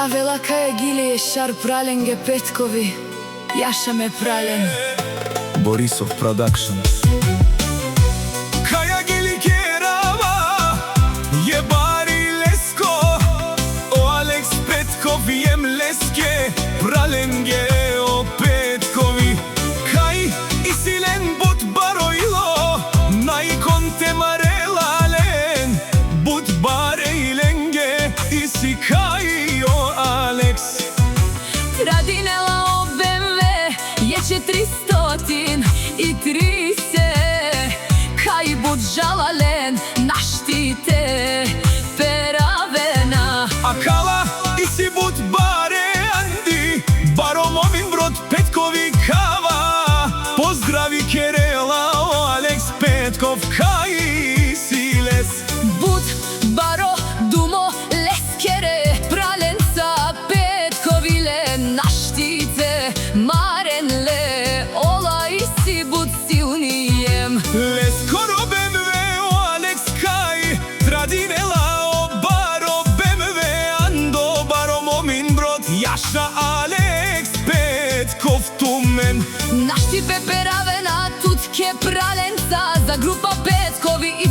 А велака е гилие шар праленге Петкови, Јаша ме прален. Борисов Продакшн. Каја гили керава, е бари леско, о Алекс Петков ем леске, праленге о Петкови. Кај и силен бут бароило, најконте марелален, бут бареиленге, и си кај о Алекс. Традинела о БМВ je 430, кај буд жалален, наштите перавена. А кала и си бут баре Анди, баро момин брод Петкови кава. Поздрави Керела о Алекс Петков, кај си лес. Буд баро думо лескере, праленца Петкови ле, наштите маренле, ола и си буд силнием. Лескоро БМВ о Алекс кај, традинела о баро БМВ Андо, баро момин брод Јаша Алекс Петков тумен. Наштипе перавена, тутке праленца, за група Петкови и